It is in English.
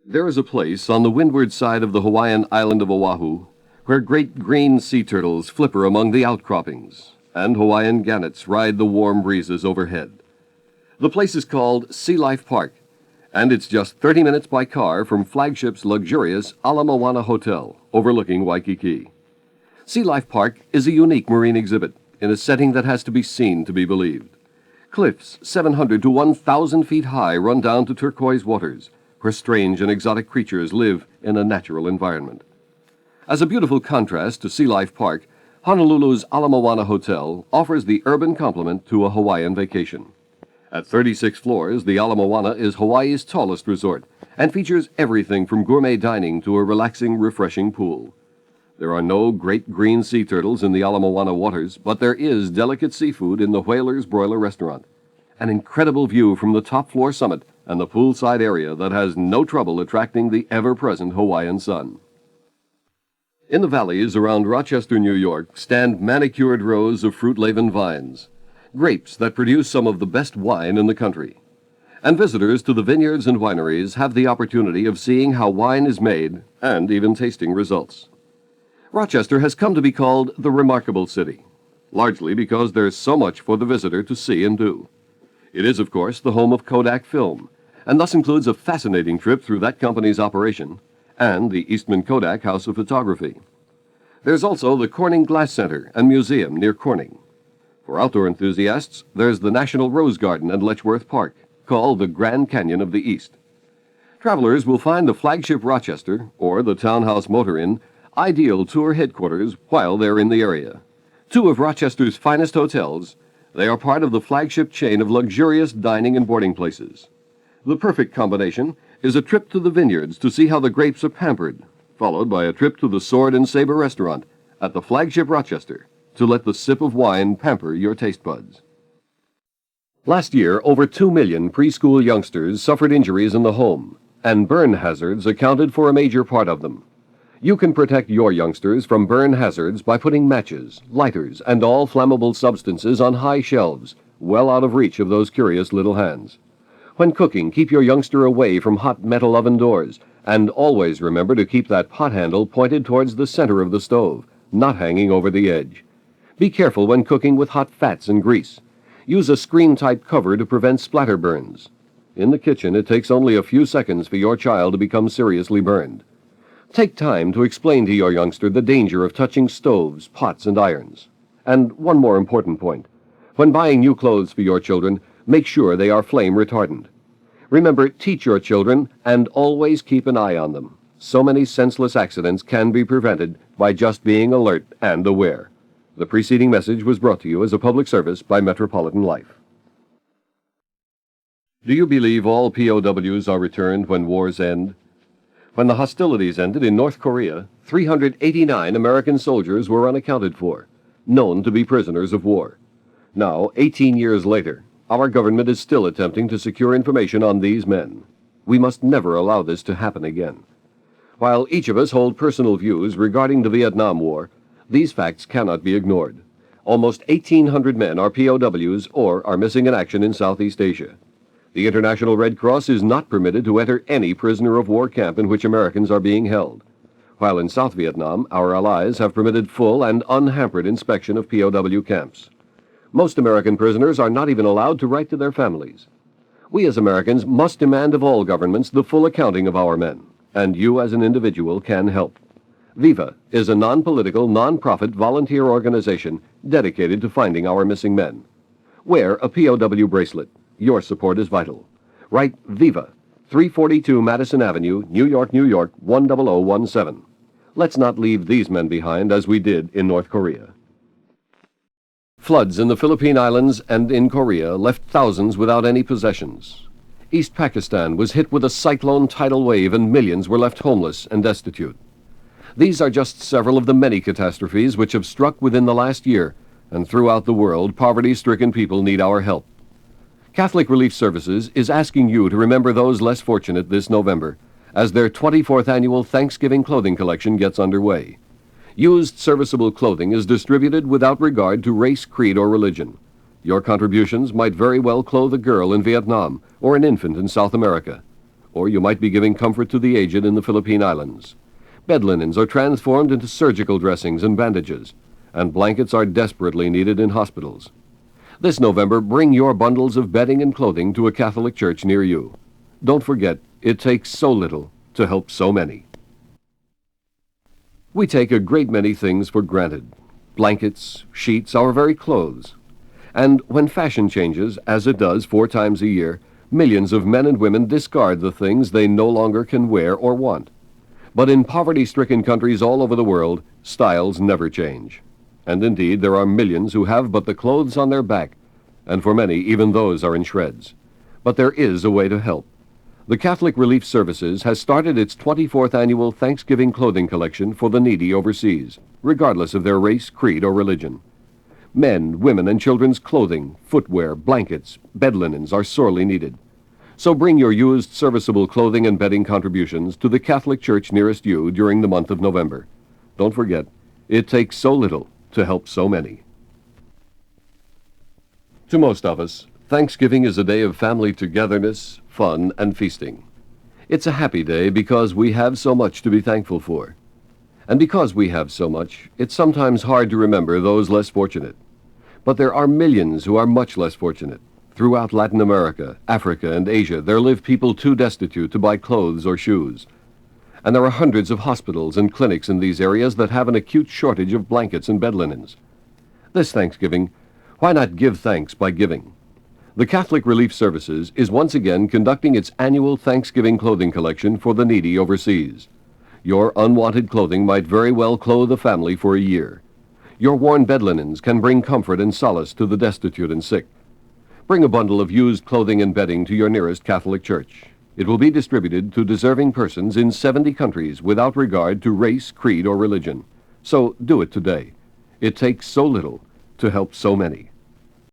There is a place on the windward side of the Hawaiian island of Oahu where great green sea turtles flipper among the outcroppings, and Hawaiian gannets ride the warm breezes overhead. The place is called Sea Life Park, and it's just 30 minutes by car from Flagship's luxurious Ala Moana Hotel, overlooking Waikiki. Sea Life Park is a unique marine exhibit in a setting that has to be seen to be believed. Cliffs 700 to 1,000 feet high run down to turquoise waters, where strange and exotic creatures live in a natural environment. As a beautiful contrast to Sea Life Park, Honolulu's Ala Moana Hotel offers the urban complement to a Hawaiian vacation. At 36 floors, the Ala Moana is Hawaii's tallest resort and features everything from gourmet dining to a relaxing, refreshing pool. There are no great green sea turtles in the Ala Moana waters, but there is delicate seafood in the Whaler's Broiler Restaurant. An incredible view from the top floor summit and the poolside area that has no trouble attracting the ever-present Hawaiian sun. In the valleys around Rochester, New York, stand manicured rows of fruit-laden vines, grapes that produce some of the best wine in the country. And visitors to the vineyards and wineries have the opportunity of seeing how wine is made and even tasting results. Rochester has come to be called the Remarkable City, largely because there's so much for the visitor to see and do. It is, of course, the home of Kodak Film, and thus includes a fascinating trip through that company's operation and the Eastman Kodak House of Photography. There's also the Corning Glass Center and Museum near Corning. For outdoor enthusiasts, there's the National Rose Garden and Letchworth Park, called the Grand Canyon of the East. Travelers will find the Flagship Rochester, or the Townhouse Motor Inn, ideal tour headquarters while they're in the area. Two of Rochester's finest hotels, they are part of the Flagship chain of luxurious dining and boarding places. The perfect combination is a trip to the vineyards to see how the grapes are pampered, followed by a trip to the Sword and Saber restaurant at the Flagship Rochester to let the sip of wine pamper your taste buds. Last year, over 2 million preschool youngsters suffered injuries in the home, and burn hazards accounted for a major part of them. You can protect your youngsters from burn hazards by putting matches, lighters, and all flammable substances on high shelves, well out of reach of those curious little hands. When cooking, keep your youngster away from hot metal oven doors, and always remember to keep that pot handle pointed towards the center of the stove, not hanging over the edge. Be careful when cooking with hot fats and grease. Use a screen-type cover to prevent splatter burns. In the kitchen, it takes only a few seconds for your child to become seriously burned. Take time to explain to your youngster the danger of touching stoves, pots, and irons. And one more important point. When buying new clothes for your children, make sure they are flame retardant. Remember, teach your children and always keep an eye on them. So many senseless accidents can be prevented by just being alert and aware. The preceding message was brought to you as a public service by Metropolitan Life. Do you believe all POWs are returned when wars end? When the hostilities ended in North Korea, 389 American soldiers were unaccounted for, known to be prisoners of war. Now, 18 years later, our government is still attempting to secure information on these men. We must never allow this to happen again. While each of us hold personal views regarding the Vietnam War, these facts cannot be ignored. Almost 1,800 men are POWs or are missing in action in Southeast Asia. The International Red Cross is not permitted to enter any prisoner of war camp in which Americans are being held, while in South Vietnam, our allies have permitted full and unhampered inspection of POW camps. Most American prisoners are not even allowed to write to their families. We as Americans must demand of all governments the full accounting of our men, and you as an individual can help. VIVA is a non-political, non-profit volunteer organization dedicated to finding our missing men. Wear a POW bracelet. Your support is vital. Write VIVA, 342 Madison Avenue, New York, New York, 10017. Let's not leave these men behind as we did in North Korea. Floods in the Philippine Islands and in Korea left thousands without any possessions. East Pakistan was hit with a cyclone tidal wave and millions were left homeless and destitute. These are just several of the many catastrophes which have struck within the last year, and throughout the world, poverty-stricken people need our help. Catholic Relief Services is asking you to remember those less fortunate this November as their 24th annual Thanksgiving clothing collection gets underway. Used serviceable clothing is distributed without regard to race, creed, or religion. Your contributions might very well clothe a girl in Vietnam or an infant in South America. Or you might be giving comfort to the aged in the Philippine Islands. Bed linens are transformed into surgical dressings and bandages, and blankets are desperately needed in hospitals. This November, bring your bundles of bedding and clothing to a Catholic church near you. Don't forget, it takes so little to help so many. We take a great many things for granted. Blankets, sheets, our very clothes. And when fashion changes, as it does 4 times a year, millions of men and women discard the things they no longer can wear or want. But in poverty-stricken countries all over the world, styles never change. And indeed, there are millions who have but the clothes on their back, and for many, even those are in shreds. But there is a way to help. The Catholic Relief Services has started its 24th annual Thanksgiving clothing collection for the needy overseas, regardless of their race, creed, or religion. Men, women, and children's clothing, footwear, blankets, bed linens are sorely needed. So bring your used serviceable clothing and bedding contributions to the Catholic Church nearest you during the month of November. Don't forget, it takes so little to help so many. To most of us, Thanksgiving is a day of family togetherness, fun, and feasting. It's a happy day because we have so much to be thankful for. And because we have so much, it's sometimes hard to remember those less fortunate. But there are millions who are much less fortunate. Throughout Latin America, Africa, and Asia, there live people too destitute to buy clothes or shoes. And there are hundreds of hospitals and clinics in these areas that have an acute shortage of blankets and bed linens. This Thanksgiving, why not give thanks by giving? The Catholic Relief Services is once again conducting its annual Thanksgiving clothing collection for the needy overseas. Your unwanted clothing might very well clothe a family for a year. Your worn bed linens can bring comfort and solace to the destitute and sick. Bring a bundle of used clothing and bedding to your nearest Catholic church. It will be distributed to deserving persons in 70 countries without regard to race, creed, or religion. So do it today. It takes so little to help so many.